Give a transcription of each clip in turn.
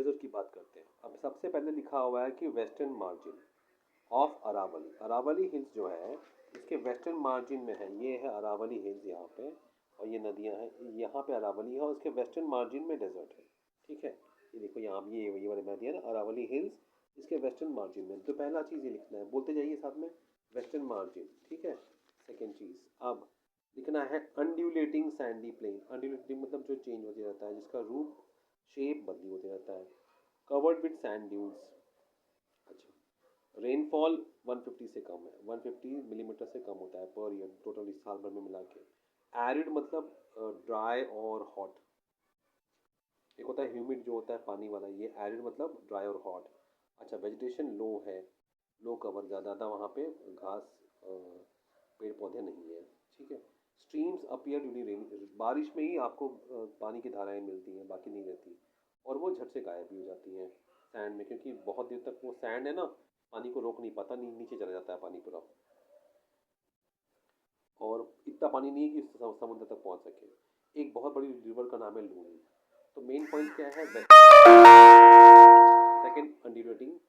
Desert की बात करते हैं। अब सबसे पहले लिखा हुआ है कि western margin of Aravalli. Aravalli hills जो है इसके वेस्टर्न मार्जिन में है। ये है अरावली हिल्स यहाँ पे, और ये नदियाँ हैं, यहाँ पे अरावली है और उसके वेस्टर्न मार्जिन में डेजर्ट है। ठीक है, ये देखो यहाँ ये वाली नदी है ना अरावली हिल्स, इसके वेस्टर्न मार्जिन में। तो पहला चीज़ ये लिखना है, बोलते जाइए साथ में, वेस्टर्न मार्जिन। ठीक है, सेकेंड चीज़ अब लिखना है अनड्यूलेटिंग सैंडी प्लेन। अनड्यूलेटिंग मतलब जो चेंज होते रहता है, जिसका रूप शेप बदली होते रहता है। Covered with sand dunes. अच्छा, रेनफॉल 150 से कम है, 150 मिलीमीटर से कम होता है पर ईयर टोटल इस साल भर में मिला के। एरिड मतलब ड्राई और हॉट। एक होता है ह्यूमिड जो होता है पानी वाला, ये एरिड मतलब ड्राई और हॉट। अच्छा, वेजिटेशन लो है, लो कवर, ज़्यादा वहाँ पे घास पेड़ पौधे नहीं है। ठीक है, स्ट्रीम्स अपीयर ड्यूरिंग रेन, बारिश में ही आपको पानी की धाराएं मिलती हैं, बाकी नहीं रहती, और वो झट से गायब भी हो जाती हैं सैंड में, क्योंकि बहुत देर तक वो सैंड है ना, पानी को रोक नहीं पाता, नीचे चला जाता है पानी पूरा, और इतना पानी नहीं है कि समुद्र तक पहुंच सके। एक बहुत बड़ी रिवर का नाम है लूनी। तो मेन पॉइंट क्या है, second undulating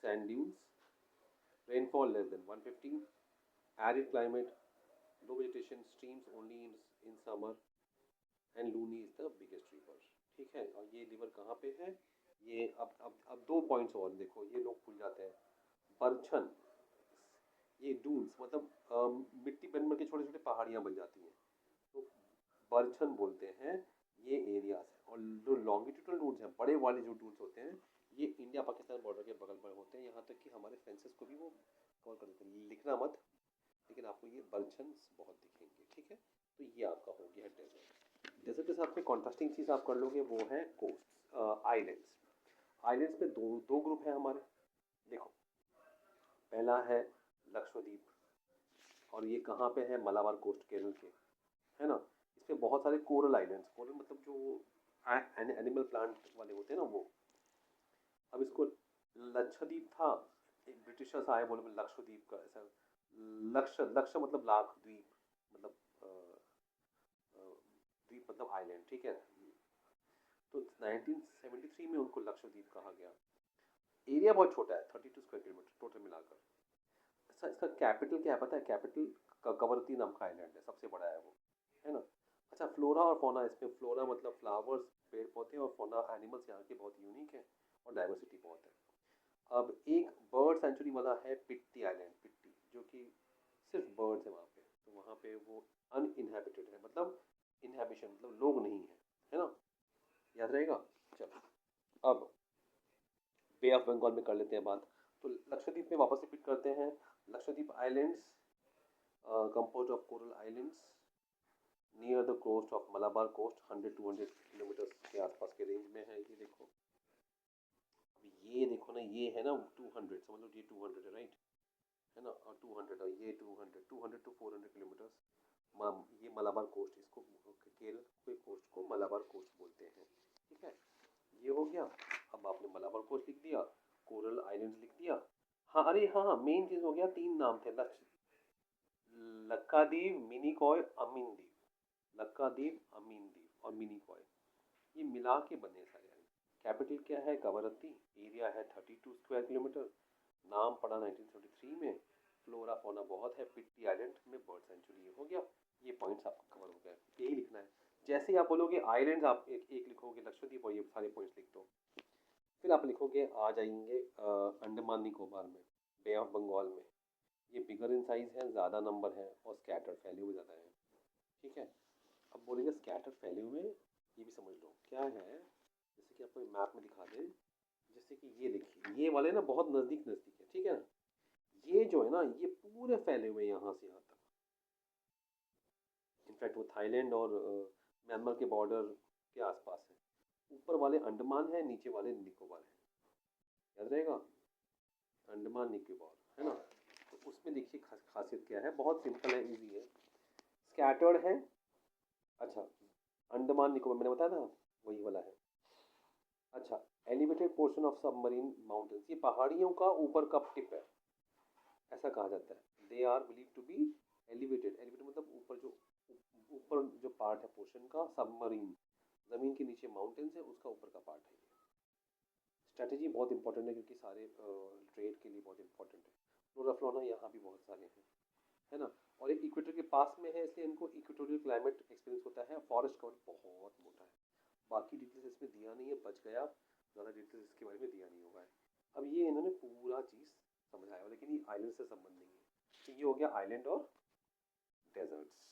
sand dunes, rainfall less than 150, arid climate, low vegetation, streams only in summer, and Luni is the biggest river. ठीक है, और ये रिवर कहाँ पे है, ये अब दो पॉइंट्स और देखो, ये लोग भूल जाते हैं। बरछन, ये डून्स मतलब मिट्टी बन बन के छोटे छोटे पहाड़ियाँ बन जाती हैं, तो बरछन बोलते हैं ये एरियाज हैं। और जो लॉन्गिट्यूडल डून्स हैं, बड़े वाले जो डून्स होते हैं, ये इंडिया पाकिस्तान बॉर्डर के बगल पर होते हैं, यहाँ तक कि हमारे फेंसेस को भी वो कवर कर देते हैं। लिखना मत, लेकिन आपको ये बरछन बहुत दिखेंगे। ठीक है, तो ये आपका हो गया डेजर्ट। डेजर्ट के साथ में कॉन्ट्रास्टिंग चीज़ आप कर लोगे, वो है कोस्ट, आइलैंड्स। आइलैंड्स में दो दो ग्रुप हैं हमारे। देखो, पहला है लक्षद्वीप, और ये कहाँ पे है, मलाबार कोस्ट, केरल के, है ना। इसमें बहुत सारे कोरल आइलैंड्स, कोरल मतलब जो एनिमल प्लांट वाले होते हैं ना वो। अब इसको लक्षद्वीप था, एक ब्रिटिशर्स आए, बोले लक्षद्वीप का ऐसा, लक्ष्य मतलब लाख, द्वीप मतलब द्वीप मतलब आइलैंड। ठीक है, तो 1973 में उनको लक्षद्वीप कहा गया। एरिया बहुत छोटा है, 32 स्क्वायर किलोमीटर टोटल मिलाकर। अच्छा, इसका कैपिटल क्या है पता है, कैपिटल कवरत्ती नाम का आइलैंड है, सबसे बड़ा है वो, है ना। अच्छा, फ्लोरा और फोना, इसमें फ्लोरा मतलब फ्लावर्स पेड़ पौधे, और फोना एनिमल्स यहाँ के बहुत यूनिक है, और डाइवर्सिटी बहुत है। अब एक बर्ड सेंचुरी वाला है पिट्टी आइलैंड, पिट्टी, जो कि सिर्फ बर्ड्स है वहाँ पे, तो वहाँ पे वो अनइनहेबिटेड है, मतलब इनहेबिशन मतलब लोग नहीं है ना, याद रहेगा। चलो, अब बे ऑफ बंगाल में कर लेते हैं बात। तो लक्षद्वीप में वापस रिपीट करते हैं। Lakshadweep islands composed of coral islands near the coast of Malabar coast, 100-200 kilometre के आसपास के रेंज में है। ये देखो, ये देखो ना, ये है ना 200, समझ लो ये 200 है, राइट, है ना, और 200 और ये 200 टू 400 किलोमीटर। ये मलाबार कोस्ट, इसको केरल के कोस्ट को मलाबार कोस्ट बोलते हैं। ठीक है, ये हो गया। अब आपने मलाबार कोस्ट लिख दिया, कोरल आइलैंड्स लिख दिया। हाँ, अरे हाँ, मेन चीज हो गया, तीन नाम थे, लक्काद्वीप, मिनिकॉय, अमीन द्वीप। लक्काद्वीप, अमीन द्वीप और मिनिकॉय, ये मिला के बने सारे आइलैंड। कैपिटल क्या है, कवरत्ती, एरिया है 32 स्क्वायर किलोमीटर, नाम पड़ा 1973 में, फ्लोरा फोना बहुत है, पिट्टी आइलैंड में बर्ड सेंचुरी। हो गया, ये पॉइंट्स आपको कवर हो गए, यही लिखना है। जैसे ही आप बोलोगे आइलैंड, आप एक लिखोगे लक्षद्वीप, और ये सारे पॉइंट्स लिख दो। फिर आप लिखोगे, आ जाएंगे अंडमान निकोबार में, बे ऑफ बंगाल में, ये बिगर इन साइज है, ज़्यादा नंबर है, और स्कैटर फैले हुए ज़्यादा है। ठीक है, अब बोलेंगे स्कैटर फैले हुए, ये भी समझ लो क्या है। जैसे कि आपको मैप में दिखा दें, जैसे कि ये देखिए, ये वाले ना बहुत नज़दीक नज़दीक है, ठीक है ना। ये जो है ना, ये पूरे फैले हुए यहाँ से यहाँ तक। इनफैक्ट वो थाईलैंड और म्यांमार के बॉर्डर के आसपास है। ऊपर वाले अंडमान है, नीचे वाले निकोबार है, याद रहेगा, अंडमान निकोबार, है ना। तो उसमें देखिए खासियत क्या है, बहुत सिंपल है, इजी है, स्कैटर्ड है। अच्छा, अंडमान निकोबार मैंने बताया ना, वही वाला है। अच्छा, elevated portion of submarine mountains, ये पहाड़ियों का ऊपर का टिप है, ऐसा कहा जाता है। They are believe to be elevated, elevated मतलब ऊपर जो, ऊपर जो पार्ट है पोर्शन का, सबमरीन, जमीन के नीचे माउंटेन्स है, उसका ऊपर का पार्ट है। स्ट्रैटेजी बहुत इंपॉर्टेंट है क्योंकि सारे ट्रेड के लिए बहुत इंपॉर्टेंट है। फ्लोरा फ्लोना यहाँ भी बहुत सारे हैं, है ना। और एक इक्वेटर के पास में है इसलिए इनको इक्वेटोरियल क्लाइमेट एक्सपीरियंस होता है। फॉरेस्ट कवर बहुत मोटा है। बाकी डिटेल्स इसमें दिया नहीं है, बच गया, ज़्यादा डिटेल्स इसके बारे में दिया नहीं हुआ है। अब ये इन्होंने पूरा चीज़ समझाया, लेकिन ये आइलैंड से संबंध नहीं है। तो ये हो गया आइलैंड और डेजर्ट्स।